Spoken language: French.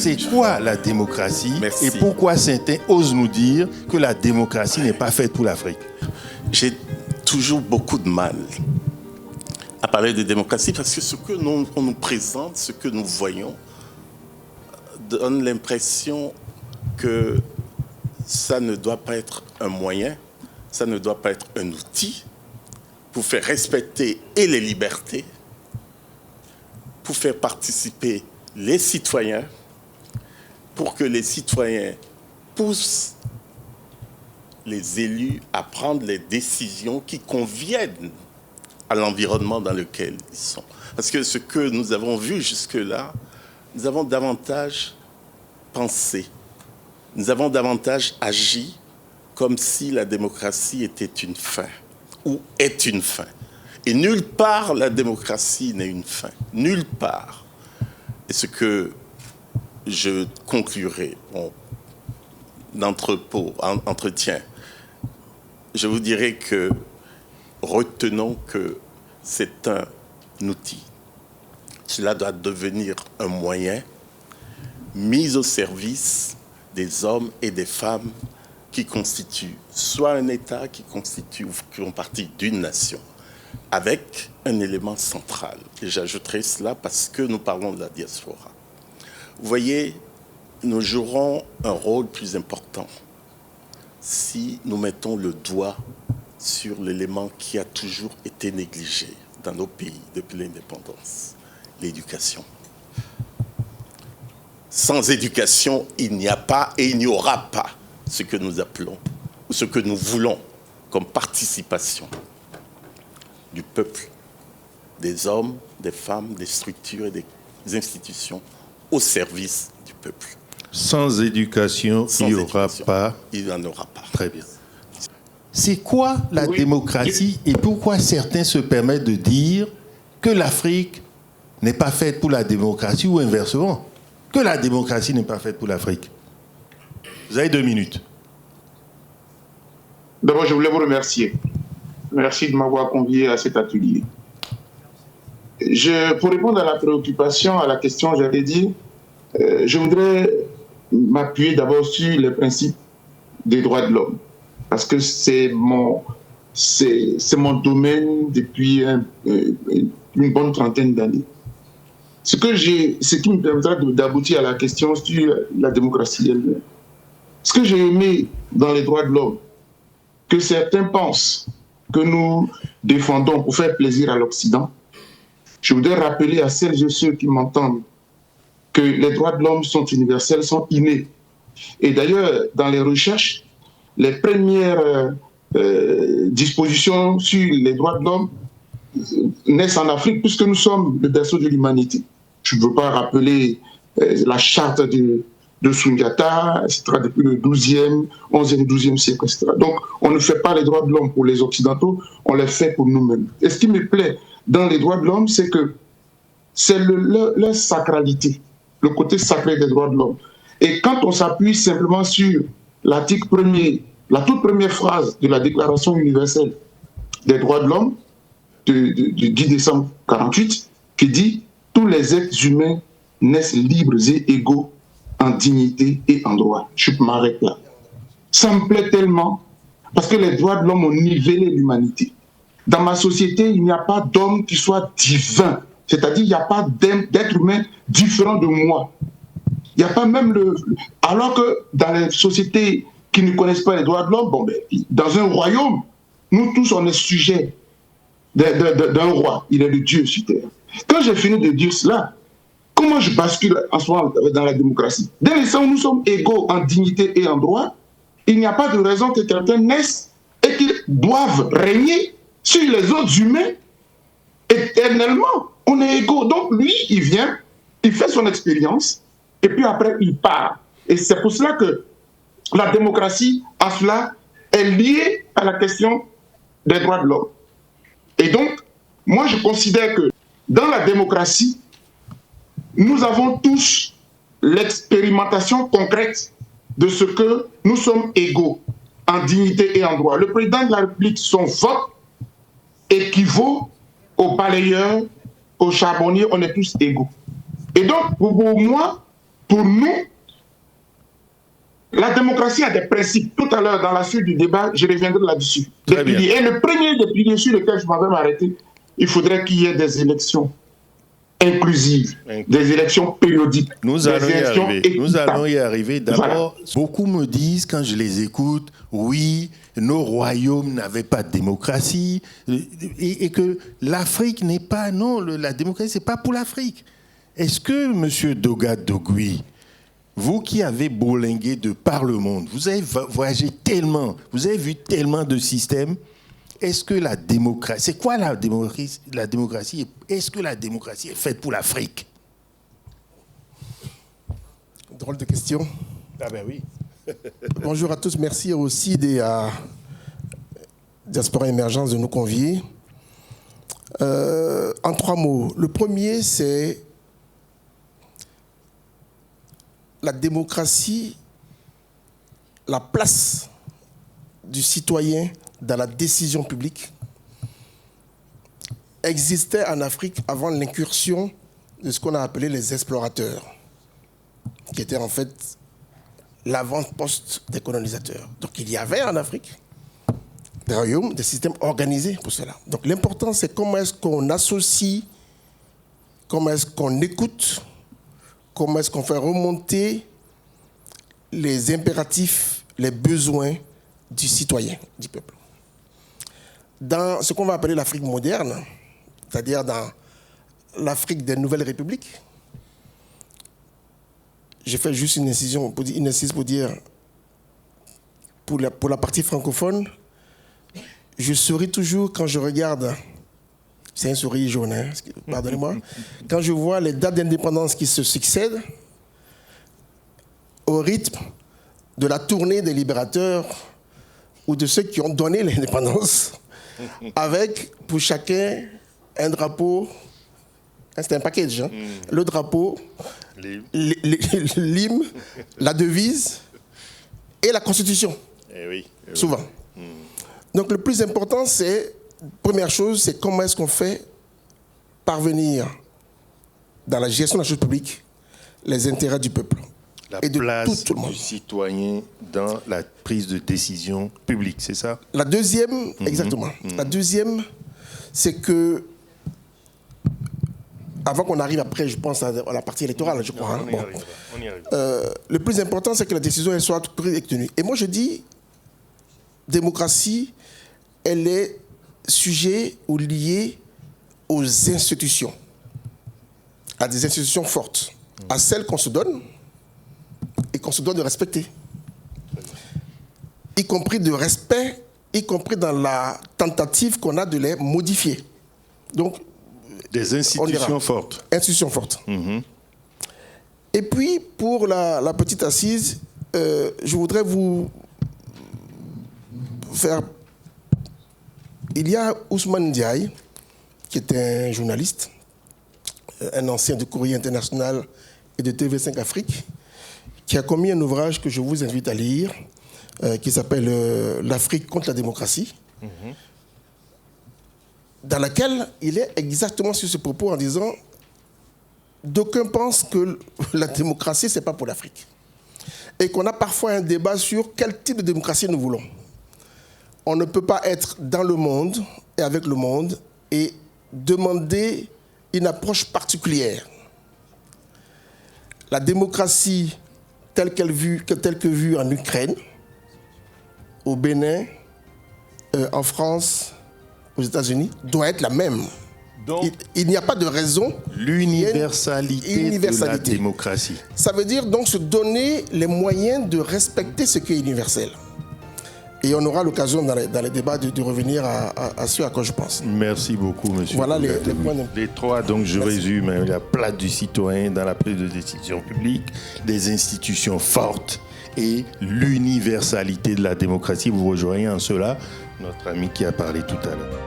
C'est quoi la démocratie? Merci. Et pourquoi Saintin ose nous dire que la démocratie n'est pas faite pour l'Afrique? J'ai toujours beaucoup de mal à parler de démocratie parce que ce que on nous présente, ce que nous voyons, donne l'impression que ça ne doit pas être un moyen, ça ne doit pas être un outil pour faire respecter et les libertés, pour faire participer les citoyens, pour que les citoyens poussent les élus à prendre les décisions qui conviennent à l'environnement dans lequel ils sont. Parce que ce que nous avons vu jusque-là, nous avons davantage pensé, nous avons davantage agi comme si la démocratie était une fin, ou est une fin. Et nulle part la démocratie n'est une fin, nulle part. Et ce que je conclurai, entretien, je vous dirais que retenons que c'est un outil. Cela doit devenir un moyen mis au service des hommes et des femmes qui constituent soit un État, qui font partie d'une nation, avec un élément central. Et j'ajouterai cela parce que nous parlons de la diaspora. Vous voyez, nous jouerons un rôle plus important si nous mettons le doigt sur l'élément qui a toujours été négligé dans nos pays depuis l'indépendance, l'éducation. Sans éducation, il n'y a pas et il n'y aura pas ce que nous appelons ou ce que nous voulons comme participation du peuple, des hommes, des femmes, des structures et des institutions au service du peuple. Sans éducation, il n'y aura pas. Il n'y en aura pas. Très bien. C'est quoi la démocratie et pourquoi certains se permettent de dire que l'Afrique n'est pas faite pour la démocratie ou inversement, que la démocratie n'est pas faite pour l'Afrique? Vous avez 2 minutes. D'abord, je voulais vous remercier. Merci de m'avoir convié à cet atelier. Pour répondre à la préoccupation, à la question, j'avais dit, je voudrais m'appuyer d'abord sur les principes des droits de l'homme, parce que c'est mon domaine depuis une bonne trentaine d'années. Ce qui me permettra d'aboutir à la question sur la démocratie elle-même. Ce que j'ai aimé dans les droits de l'homme, que certains pensent que nous défendons pour faire plaisir à l'Occident, je voudrais rappeler à celles et ceux qui m'entendent que les droits de l'homme sont universels, sont innés. Et d'ailleurs, dans les recherches, les premières dispositions sur les droits de l'homme naissent en Afrique, puisque nous sommes le berceau de l'humanité. Je ne veux pas rappeler la charte de Sundiata, etc., depuis le 11e, 12e siècle, etc. Donc, on ne fait pas les droits de l'homme pour les Occidentaux, on les fait pour nous-mêmes. Et ce qui me plaît dans les droits de l'homme, c'est que c'est leur sacralité, le côté sacré des droits de l'homme. Et quand on s'appuie simplement sur l'article 1er, la toute première phrase de la Déclaration universelle des droits de l'homme, du 10 décembre 1948, qui dit « Tous les êtres humains naissent libres et égaux en dignité et en droit ». Je m'arrête là. Ça me plaît tellement, parce que les droits de l'homme ont nivelé l'humanité. Dans ma société, il n'y a pas d'homme qui soit divin, c'est-à-dire il n'y a pas d'être humain différent de moi. Il n'y a pas même Alors que dans les sociétés qui ne connaissent pas les droits de l'homme, dans un royaume, nous tous on est sujets d'un roi, il est le Dieu sur terre. Quand j'ai fini de dire cela, comment je bascule en ce moment dans la démocratie? Dès l'instant où nous sommes égaux en dignité et en droit, il n'y a pas de raison que quelqu'un naisse et qu'il doive régner sur les autres humains éternellement. On est égaux. Donc lui, il vient, il fait son expérience, et puis après, il part. Et c'est pour cela que la démocratie, en cela, est liée à la question des droits de l'homme. Et donc, moi, je considère que dans la démocratie, nous avons tous l'expérimentation concrète de ce que nous sommes égaux en dignité et en droit. Le président de la République, son vote équivaut aux balayeurs, aux charbonniers, on est tous égaux. Et donc, pour moi, pour nous, la démocratie a des principes. Tout à l'heure, dans la suite du débat, je reviendrai là-dessus. Et le premier des piliers sur lequel je m'avais arrêté, il faudrait qu'il y ait des élections inclusives, des élections périodiques. Nous allons y arriver. D'abord, beaucoup me disent, quand je les écoute, oui, nos royaumes n'avaient pas de démocratie et que l'Afrique n'est pas... Non, la démocratie, ce n'est pas pour l'Afrique. Est-ce que, M. Dogat Dogui, vous qui avez bourlingué de par le monde, vous avez voyagé tellement, vous avez vu tellement de systèmes, est-ce que la démocratie... C'est quoi la démocratie? Est-ce que la démocratie est faite pour l'Afrique? Drôle de question. Ah ben oui. Bonjour à tous. Merci aussi des Diaspora Émergence de nous convier. En 3 mots. Le premier, c'est la démocratie, la place du citoyen dans la décision publique existait en Afrique avant l'incursion de ce qu'on a appelé les explorateurs, qui étaient en fait l'avant-poste des colonisateurs. Donc il y avait en Afrique des royaumes, des systèmes organisés pour cela. Donc l'important, c'est comment est-ce qu'on associe, comment est-ce qu'on écoute, comment est-ce qu'on fait remonter les impératifs, les besoins du citoyen, du peuple. Dans ce qu'on va appeler l'Afrique moderne, c'est-à-dire dans l'Afrique des nouvelles républiques, j'ai fait juste une incision pour dire, pour la partie francophone, je souris toujours quand je regarde, c'est un sourire jaune, hein, pardonnez-moi, quand je vois les dates d'indépendance qui se succèdent au rythme de la tournée des libérateurs ou de ceux qui ont donné l'indépendance, avec pour chacun un drapeau, c'est un package, hein, le drapeau, l'hymne, la devise et la constitution, souvent. Donc le plus important, c'est, première chose, c'est comment est-ce qu'on fait parvenir dans la gestion de la chose publique les intérêts du peuple. La et de place tout le monde. du citoyen dans la prise de décision publique, c'est ça? La deuxième, exactement. La deuxième, c'est que, avant qu'on arrive après, je pense, à la partie électorale, je crois. On y arrive. Le plus important, c'est que la décision elle soit prise et tenue. Et moi, je dis, démocratie, elle est sujet ou liée aux institutions, à des institutions fortes, à celles qu'on se donne et qu'on se doit de respecter, y compris de respect, y compris dans la tentative qu'on a de les modifier. Donc, des institutions fortes. Institutions fortes. Et puis, pour la petite assise, je voudrais vous faire... Il y a Ousmane Ndiaye, qui est un journaliste, un ancien du Courrier International et de TV5 Afrique, qui a commis un ouvrage que je vous invite à lire, qui s'appelle « L'Afrique contre la démocratie », dans laquelle il est exactement sur ce propos en disant « D'aucuns pensent que la démocratie, ce n'est pas pour l'Afrique. » Et qu'on a parfois un débat sur quel type de démocratie nous voulons. On ne peut pas être dans le monde et avec le monde et demander une approche particulière. La démocratie telle que vue en Ukraine, au Bénin, en France, aux États-Unis, doit être la même. Donc, il n'y a pas de raison. L'universalité de la démocratie. Ça veut dire donc se donner les moyens de respecter ce qui est universel. Et on aura l'occasion dans les débats de revenir à ce à quoi je pense. Merci beaucoup, monsieur. Voilà les points. Les trois, donc je résume, la place du citoyen dans la prise de décision publique, des institutions fortes et l'universalité de la démocratie. Vous rejoignez en cela notre ami qui a parlé tout à l'heure.